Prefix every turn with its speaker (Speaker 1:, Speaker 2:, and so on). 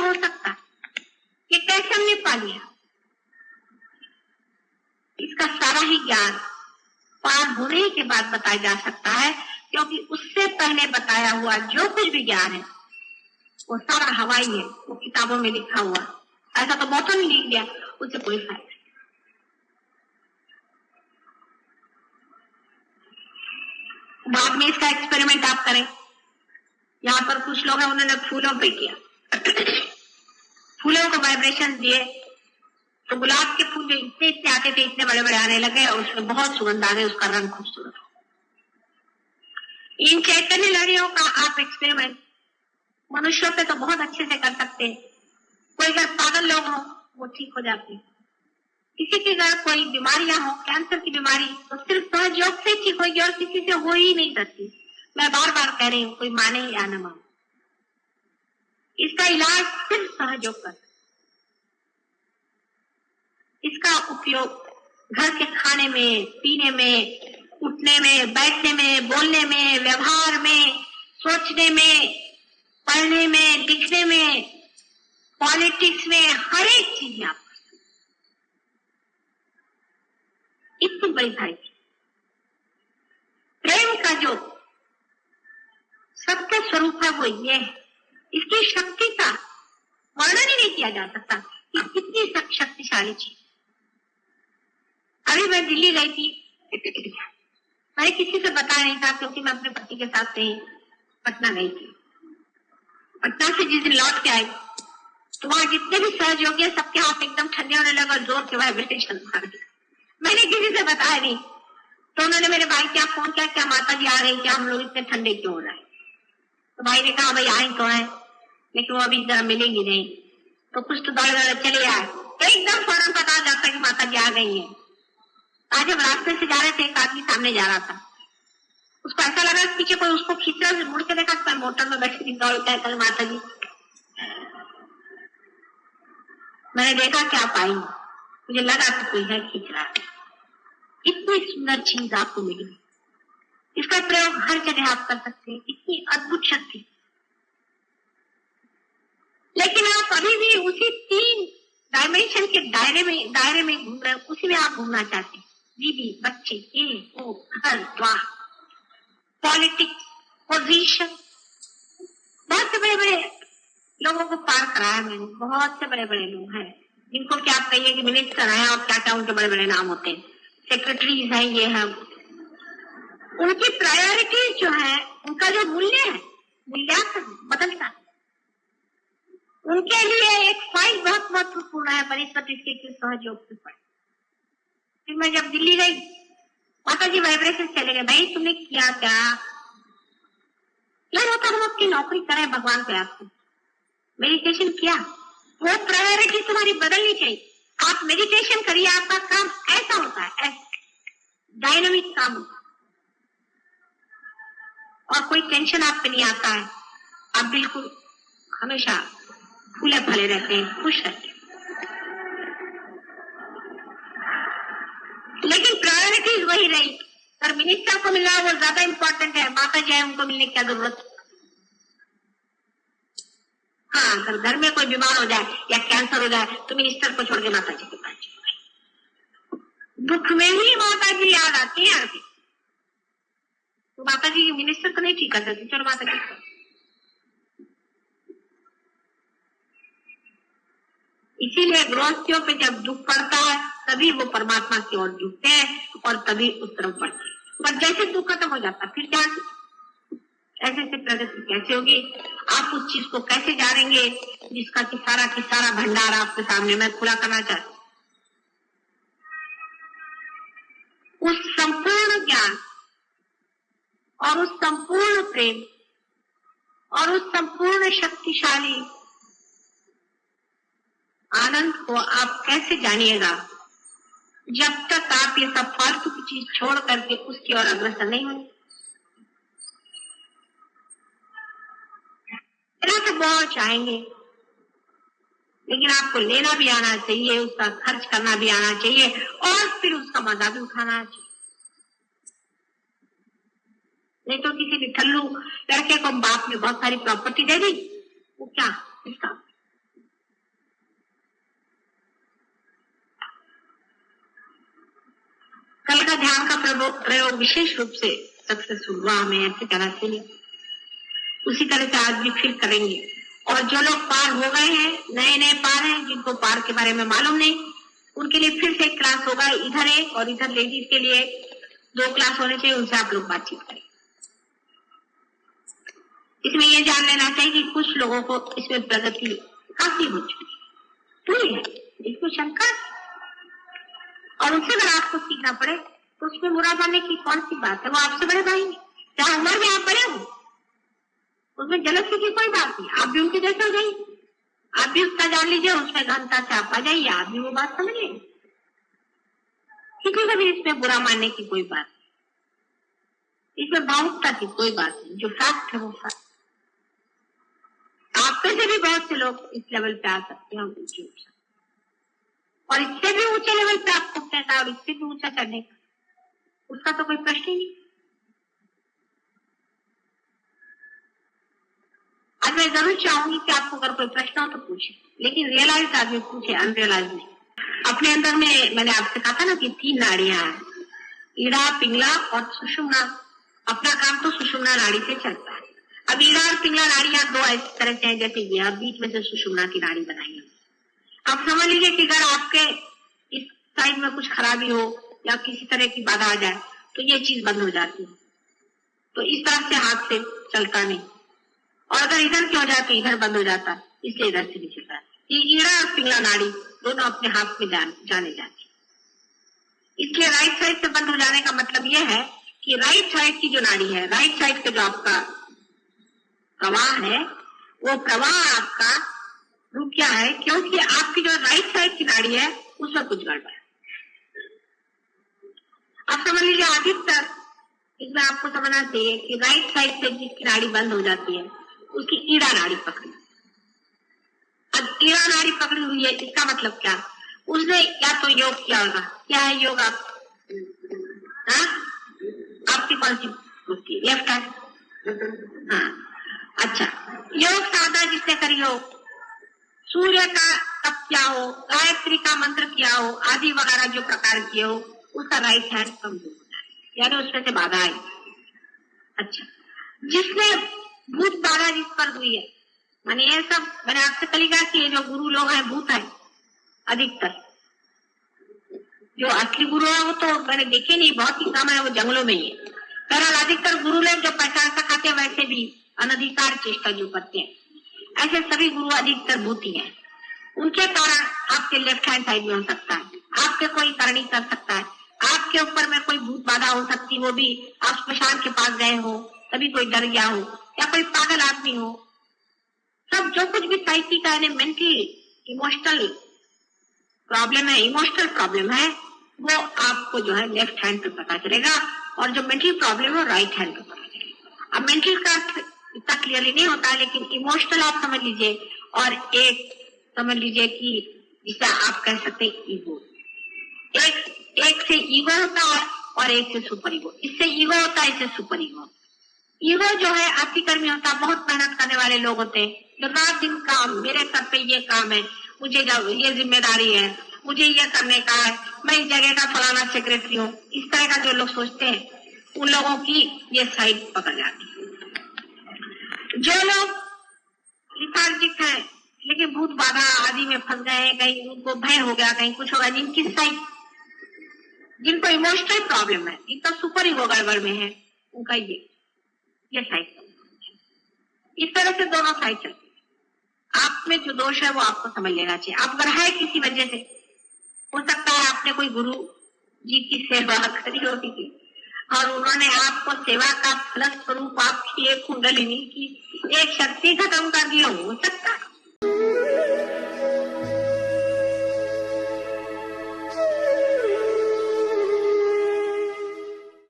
Speaker 1: हो सकता? ये कैसे हमने पा लिया? इसका सारा ही ज्ञान पार होने के बाद बताया जा सकता है, क्योंकि उससे पहले बताया हुआ जो कुछ भी ज्ञान है वो सारा हवाई है, वो किताबों में लिखा हुआ। ऐसा तो बहुतों ने लिख दिया, उससे कोई फायदा नहीं। बाद में इसका एक्सपेरिमेंट आप करें। यहाँ पर कुछ लोग हैं, उन्होंने फूलों पे किया फूलों को वाइब्रेशन दिए तो गुलाब के फूल इतने इतने आते थे, इतने बड़े बड़े आने लगे और उसमें बहुत सुगंध आ गई, उसका रंग खूबसूरत हो। इन चैतन्य लहरियों का आप एक्सपेरिमेंट मनुष्यों पे तो बहुत अच्छे से कर सकते हैं। कोई अगर पागल लोग हो वो ठीक हो जाते हैं, किसी की अगर कोई बीमारियां हो, कैंसर की बीमारी, तो सिर्फ सहज योग से ठीक होगी और किसी से हो ही नहीं सकती। मैं बार बार कह रही हूँ, कोई माने या न माने, इसका इलाज सिर्फ सहज योग कर। इसका उपयोग घर के खाने में, पीने में, उठने में, बैठने में, बोलने में, व्यवहार में, सोचने में, पढ़ने में, लिखने में, पॉलिटिक्स में, हर एक चीज में आप इतनी बड़ी भाई प्रेम का जो सत्य स्वरूप है वो ये है। इसकी शक्ति का वर्णन ही नहीं किया जा सकता कि कितनी शक्तिशाली चीज। अभी मैं दिल्ली गई थी, मैंने किसी से बताया नहीं था क्योंकि मैं अपने पति के साथ से पटना गई थी। पटना से जिस दिन लौट के आई तो वहां जितने भी सहयोगी है सबके हाथ एकदम ठंडे होने लगे और जोर के वाइब्रेशन मार दिया। मैंने किसी से बताया नहीं, तो उन्होंने मेरे भाई क्या फोन किया, क्या माता जी आ रही, क्या हम लोग इतने ठंडे क्यों हो रहे हैं? तो भाई ने कहा भाई आई तो है, लेकिन वो अभी जरा मिलेंगी नहीं, तो कुछ तो दौड़ दौड़ चले आए, तो एकदम फौरन पता जाता कि माता जी आ गई है। आज हम रास्ते से जा रहे थे, एक आदमी सामने जा रहा था, उसको ऐसा लगा पीछे कोई उसको खींच रहा, मुड़ के देखा मोटर में बैठी थी, दौड़ता है माता जी। मैंने देखा क्या पाई, मुझे लगा कि कोई है खींच रहा है। इतनी सुंदर चीज आपको मिली, इसका प्रयोग हर जगह आप कर सकते हैं, इतनी अद्भुत शक्ति। लेकिन आप अभी भी उसी 3 डायमेंशन के दायरे में घूम रहे हैं, उसी में आप घूमना चाहते हैं। बीबी, बच्चे, ये वो, घर द्वार, पॉलिटिक्स, पोजीशन, बहुत से बड़े बड़े लोगों को पार कराया मैंने। बहुत से बड़े बड़े लोग हैं जिनको क्या आप कहिए कि मिनिस्टर हैं और क्या क्या उनके बड़े बड़े नाम होते हैं, सेक्रेटरीज हैं, ये है। उनकी प्रायोरिटीज जो है, उनका जो मूल्य है, मूल्यांकन बदलता है। उनके लिए एक फाइल बहुत महत्वपूर्ण है, परिस्थिति के सहयोग से पड़े। फिर मैं जब दिल्ली गई, माता जी वाइब्रेशन चले गए, भाई तुमने किया क्या? यार होता हम अपनी नौकरी करें भगवान को याद, मेडिटेशन किया, वो प्रायोरिटी तुम्हारी बदलनी चाहिए। आप मेडिटेशन करिए, आपका काम ऐसा होता है, ऐसा डायनामिक काम होता है और कोई टेंशन आप पे नहीं आता है। आप बिल्कुल हमेशा फूले फले रहते हैं, खुश रहते हैं। लेकिन प्रायोरिटीज वही रही, पर मिनिस्टर को मिलना वो ज्यादा इंपॉर्टेंट है, माता जी है उनको मिलने की क्या जरूरत। हाँ, अगर घर में कोई बीमार हो जाए या कैंसर हो जाए तो मिनिस्टर को छोड़ के माता जी के पास जाए। दुख में ही माता जी याद आती है। तो माता जी मिनिस्टर को नहीं ठीक कर सकती, चलो माता जी को। इसीलिए गृहस्थियों पे जब दुख पड़ता है तभी वो परमात्मा की ओर झुकते हैं और तभी उस तरफ बढ़ते हैं। पर जैसे दुख खत्म हो जाता फिर क्या, ऐसे से प्रगति कैसे होगी? आप उस चीज को कैसे जानेंगे जिसका कि सारा भंडार आपके सामने मैं खुला करना चाहती हूँ। उस संपूर्ण ज्ञान और उस संपूर्ण प्रेम और उस संपूर्ण शक्तिशाली आनंद को आप कैसे जानिएगा जब तक आप ये सब फालतू की चीज छोड़ करके उसकी ओर अग्रसर नहीं होंगे। तो बहुत चाहेंगे, लेकिन आपको लेना भी आना चाहिए, उसका खर्च करना भी आना चाहिए और फिर उसका मजा भी उठाना चाहिए। नहीं तो किसी भी ठल्लू लड़के को बाप ने बहुत सारी प्रॉपर्टी दे दी, वो क्या इसका प्रयोग विशेष रूप से सक्सेसफुल हुआ, हमें ऐसे कहना चाहिए। उसी तरह से आज भी फिर करेंगे। और जो लोग पार हो गए हैं, नए नए पार हैं, जिनको पार के बारे में मालूम नहीं, उनके लिए फिर से एक क्लास होगा, इधर एक और इधर लेडीज के लिए 2 क्लास होने चाहिए, उनसे आप लोग बातचीत करें। इसमें ये जान लेना चाहिए कि कुछ लोगों को इसमें प्रगति काफी हो चुकी पूरी है, इसको शंका, और उनसे अगर आपको सीखना पड़े तो उसमें बुरा मानने की कौन सी बात है। वो आपसे बड़े भाई हैं, चाहे उम्र में आप बड़े हो, उसमें जलसी की कोई बात नहीं। आप भी उनके जैसे हो जाइए, आप भी उसका जान लीजिए, उसमें घनता से आप आ जाइए, आप भी वो बात समझ लेंगे। किसी को भी इसमें बुरा मानने की कोई बात नहीं, इसमें भावुकता की कोई बात नहीं। जो फैक्ट है वो फैक्ट। आप में से भी बहुत से लोग इस लेवल पे आ सकते हैं और इससे भी ऊंचे लेवल पे आपको कहता है और इससे भी ऊंचा चढ़ने का, उसका तो कोई प्रश्न ही नहीं। आज मैं जरूर चाहूंगी कि आपको अगर कोई प्रश्न हो तो पूछे, लेकिन रियलाइज आदमी पूछे, अनरियलाइज नहीं। अपने अंदर में मैंने आपसे कहा था ना कि 3 नाड़ियां हैं, ईड़ा, पिंगला और सुषुम्ना। अपना काम तो सुषुम्ना नाड़ी से चलता है। अब ईड़ा और पिंगला नाड़ियां 2 इस तरह से हैं जैसे ये, अब बीच में से सुषुम्ना की नाड़ी बनाई। आप समझ लीजिए कि अगर आपके इस साइड में कुछ खराबी हो या किसी तरह की बाधा आ जाए तो ये चीज बंद हो जाती है, तो इस तरह से हाथ से चलता नहीं। और अगर इधर क्यों जाए तो इधर बंद हो जाता है, इसलिए इधर से नहीं चलता है। ये ईड़ा और पिंगला नाड़ी दोनों अपने हाथ में जाने जाती। इसलिए राइट साइड से बंद हो जाने का मतलब यह है कि राइट साइड की जो नाड़ी है, राइट साइड का जो आपका प्रवाह है, वो प्रवाह आपका रुक गया है क्योंकि आपकी जो राइट साइड की नाड़ी है उसमें कुछ गड़बड़ है। आप समझ लीजिए अधिकतर इसमें आपको समझना चाहिए कि राइट साइड से जिसकी नाड़ी बंद हो जाती है उसकी ईड़ा नाड़ी पकड़ी। अब ईड़ा नाड़ी पकड़ी हुई है, इसका मतलब क्या, उसने या तो योग किया होगा। क्या है योग? आपकी कौन सी लेफ्ट हैंड? हाँ, अच्छा, योग साधना जिसने करी हो, सूर्य का तप किया हो, गायत्री का मंत्र किया हो, आदि वगैरह जो प्रकार किए हो, उसका राइट हैंड कमजोर होता है, यानी उसमें से बाधा आई। अच्छा, जिसने भूत बाधा जिस पर हुई है, माने ये सब मैंने आपसे कल कहा कि ये जो गुरु लोग हैं भूत है अधिकतर। जो असली गुरु है वो तो मैंने देखे नहीं, बहुत ही कम है, वो जंगलों में ही है। बहरहाल अधिकतर गुरु लोग जो पहचान सकाते हैं वैसे भी अनधिकार चेष्टा जो करते हैं, ऐसे सभी गुरु अधिकतर भूत ही हैं। उनके कारण आपके लेफ्ट हैंड साइड में हो सकता है, आपके कोई करनी कर सकता है, आपके ऊपर में कोई भूत बाधा हो सकती है, वो भी आप स्मशान के पास गए हो तभी कोई डर गया हो या कोई पागल आदमी हो। सब जो कुछ भी साइकिक है, मेंटली इमोशनल प्रॉब्लम है वो आपको जो है लेफ्ट हैंड पे पता चलेगा, और जो मेंटल प्रॉब्लम है वो राइट हैंड पे पता चलेगा। अब मेंटल का इतना क्लियरली नहीं होता, लेकिन इमोशनल आप समझ लीजिए, और एक समझ लीजिए कि जिसे आप कह सकते हैं ईगो। एक से ईगो होता है और एक से सुपर ईगो। इससे ईगो होता है, इससे सुपर ईगो। ईगो जो है अति कर्मी होता, बहुत मेहनत करने वाले लोग होते हैं, जो रात दिन काम, मेरे सर पे ये काम है, मुझे ये जिम्मेदारी है, मुझे ये करने का है, मैं इस जगह का फलाना सेक्रेटरी हूँ, इस तरह का जो लोग सोचते हैं उन लोगों की ये साइड पकड़ जाती है। जो लोग लिथार्जिक है लेकिन भूत बाधा आदि में फंस गए हैं, कहीं उनको भय हो गया, कहीं कुछ होगा, जिनकी साइड, जिनको इमोशनल प्रॉब्लम है, इतना सुपर ईगो गड़बड़ में है, उनका ये साइड। इस तरह से दोनों साइड चलती है। आप में जो दोष है वो आपको समझ लेना चाहिए। आप अगर है किसी वजह से, हो सकता है आपने कोई गुरु जी की सेवा करी होगी और उन्होंने आपको सेवा का फलस्वरूप आपकी एक कुंडलिनी की एक शक्ति खत्म कर दी हो सकता है।